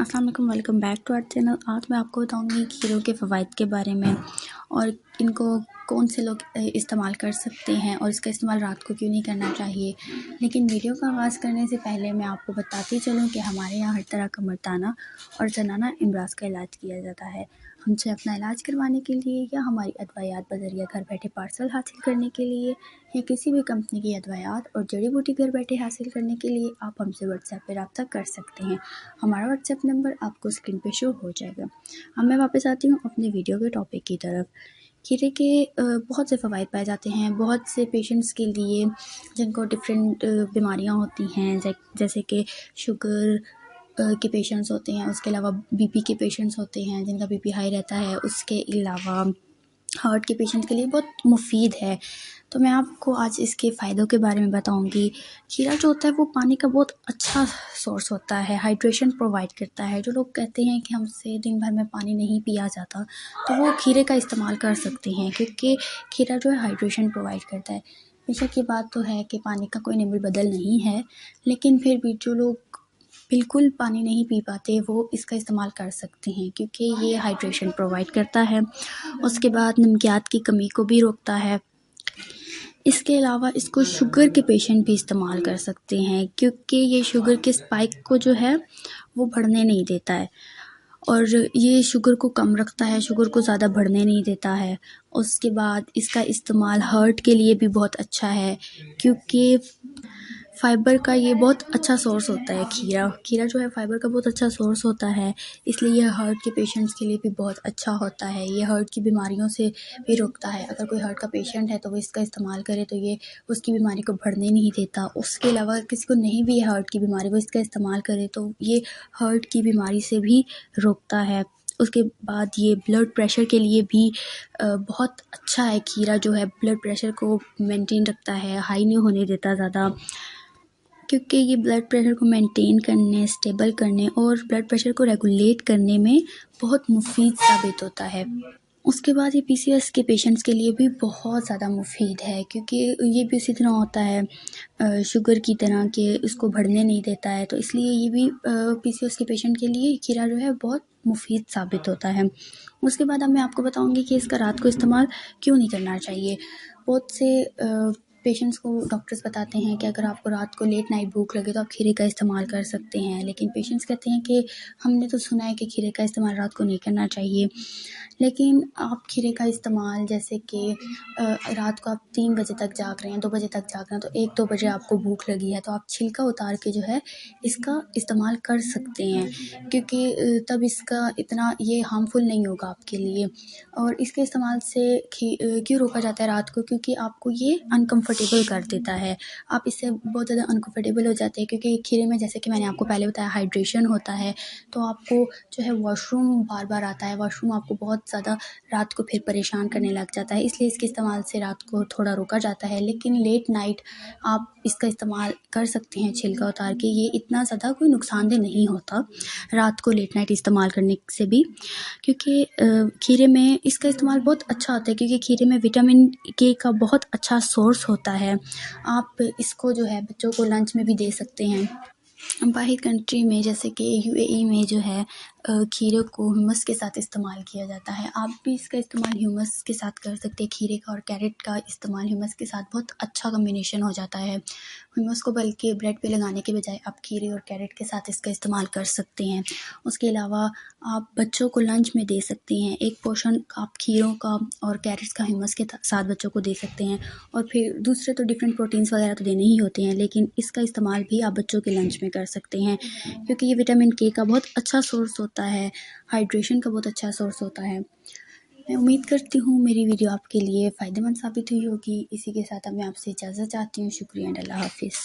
अस्सलाम वालेकुम, welcome back to our channel. आज मैं आपको बताऊंगी खीरों के फ़वाइद के बारे में और इनको कौन से लोग इस्तेमाल कर सकते हैं और इसका इस्तेमाल रात को क्यों नहीं करना चाहिए। लेकिन वीडियो का आगाज़ करने से पहले मैं आपको बताती चलूं कि हमारे यहाँ हर तरह का मर्दाना और जनाना इमराज़ का इलाज किया जाता है। हमसे अपना इलाज करवाने के लिए या हमारी अदवायात बज़रिया घर बैठे पार्सल हासिल करने के लिए या किसी भी कंपनी की अदवायात और जड़ी बूटी घर बैठे हासिल करने के लिए आप हमसे व्हाट्सएप पर रब्ता कर सकते हैं। हमारा व्हाट्सएप नंबर आपको स्क्रीन पे शो हो जाएगा। अब मैं वापस आती हूँ अपने वीडियो के टॉपिक की तरफ। खीरे के बहुत से फ़वाइद पाए जाते हैं बहुत से पेशेंट्स के लिए जिनको डिफरेंट बीमारियाँ होती हैं, जैसे कि शुगर के पेशेंट्स होते हैं, उसके अलावा बीपी के पेशेंट्स होते हैं जिनका बीपी हाई रहता है, उसके अलावा हार्ट के पेशेंट के लिए बहुत मुफीद है। तो मैं आपको आज इसके फ़ायदों के बारे में बताऊंगी। खीरा जो होता है वो पानी का बहुत अच्छा सोर्स होता है, हाइड्रेशन प्रोवाइड करता है। जो लोग कहते हैं कि हमसे दिन भर में पानी नहीं पिया जाता, तो वो खीरे का इस्तेमाल कर सकते हैं क्योंकि खीरा जो है हाइड्रेशन प्रोवाइड करता है। बेशक ये बात तो है कि पानी का कोई निबल बदल नहीं है, लेकिन फिर भी जो लोग बिल्कुल पानी नहीं पी पाते वो इसका इस्तेमाल कर सकते हैं क्योंकि ये हाइड्रेशन प्रोवाइड करता है। उसके बाद नमकियात की कमी को भी रोकता है। इसके अलावा इसको शुगर के पेशेंट भी इस्तेमाल कर सकते हैं क्योंकि ये शुगर के स्पाइक को जो है वो बढ़ने नहीं देता है और ये शुगर को कम रखता है, शुगर को ज़्यादा बढ़ने नहीं देता है। उसके बाद इसका इस्तेमाल हार्ट के लिए भी बहुत अच्छा है क्योंकि फ़ाइबर का ये बहुत अच्छा सोर्स होता है। खीरा जो है फ़ाइबर का बहुत अच्छा सोर्स होता है, इसलिए यह हार्ट के पेशेंट्स के लिए भी बहुत अच्छा होता है। ये हार्ट की बीमारियों से भी रोकता है। अगर कोई हार्ट का पेशेंट है तो वो इसका इस्तेमाल करे तो ये उसकी बीमारी को बढ़ने नहीं देता। उसके अलावा किसी को नहीं भी है हार्ट की बीमारी, वो इसका इस्तेमाल करे तो ये हार्ट की बीमारी से भी रोकता है। उसके बाद ये ब्लड प्रेशर के लिए भी बहुत अच्छा है। खीरा जो है ब्लड प्रेशर को मेंटेन रखता है, हाई नहीं होने देता ज़्यादा, क्योंकि ये ब्लड प्रेशर को मेंटेन करने, स्टेबल करने और ब्लड प्रेशर को रेगुलेट करने में बहुत मुफीद साबित होता है। उसके बाद ये पीसीओएस के पेशेंट्स के लिए भी बहुत ज़्यादा मुफीद है क्योंकि ये भी उसी तरह होता है शुगर की तरह कि उसको बढ़ने नहीं देता है, तो इसलिए ये भी पीसीओएस के पेशेंट के लिए खीरा जो है बहुत मुफीद साबित होता है। उसके बाद अब मैं आपको बताऊंगी कि इसका रात को इस्तेमाल क्यों नहीं करना चाहिए। बहुत से पेशेंट्स को डॉक्टर्स बताते हैं कि अगर आपको रात को लेट नाइट भूख लगे तो आप खीरे का इस्तेमाल कर सकते हैं, लेकिन पेशेंट्स कहते हैं कि हमने तो सुना है कि खीरे का इस्तेमाल रात को नहीं करना चाहिए। लेकिन आप खीरे का इस्तेमाल जैसे कि रात को आप 3 बजे तक जाग रहे हैं, 2 बजे तक जाग रहे हैं, तो 1-2 बजे आपको भूख लगी है तो आप छिलका उतार के जो है इसका इस्तेमाल कर सकते हैं क्योंकि तब इसका इतना ये हार्मफुल नहीं होगा आपके लिए। और इसके इस्तेमाल से क्यों रोका जाता है रात को, क्योंकि आपको ये अनकम्फर्टेबल कर देता है। आप इससे बहुत ज़्यादा अनकम्फर्टेबल हो जाते हैं क्योंकि खीरे में, जैसे कि मैंने आपको पहले बताया, हाइड्रेशन होता है, तो आपको जो है वॉशरूम बार बार आता है, वॉशरूम आपको बहुत ज़्यादा रात को फिर परेशान करने लग जाता है, इसलिए इसके इस्तेमाल से रात को थोड़ा रोका जाता है। लेकिन लेट नाइट आप इसका इस्तेमाल कर सकते हैं छिलका उतार के, ये इतना ज़्यादा कोई नुकसानदेह नहीं होता रात को लेट नाइट इस्तेमाल करने से भी, क्योंकि खीरे में इसका इस्तेमाल बहुत अच्छा होता है क्योंकि खीरे में विटामिन के का बहुत अच्छा सोर्स होता है। आप इसको जो है बच्चों को लंच में भी दे सकते हैं। बाहर कंट्री में जैसे कि यूएई में जो है खीरे को ह्यूमस के साथ इस्तेमाल किया जाता है। आप भी इसका इस्तेमाल ह्यूमस के साथ कर सकते हैं। खीरे का और कैरेट का इस्तेमाल ह्यूमस के साथ बहुत अच्छा कॉम्बिनेशन हो जाता है। ह्यूमस को बल्कि ब्रेड पे लगाने के बजाय आप खीरे और कैरेट के साथ इसका इस्तेमाल कर सकते हैं। उसके अलावा आप बच्चों को लंच में दे सकते हैं। एक पोर्शन आप खीरों का और कैरेट्स का ह्यूमस के साथ बच्चों को दे सकते हैं। और फिर दूसरे तो डिफरेंट प्रोटीन्स वगैरह तो देने ही होते हैं, लेकिन इसका इस्तेमाल भी आप बच्चों के लंच में कर सकते हैं क्योंकि ये विटामिन के का बहुत अच्छा सोर्स होता है, हाइड्रेशन का बहुत अच्छा सोर्स होता है। मैं उम्मीद करती हूँ मेरी वीडियो आपके लिए फ़ायदेमंद साबित हुई होगी। इसी के साथ अब मैं आपसे इजाज़त चाहती हूँ। शुक्रिया एंड अल्लाह हाफिज़।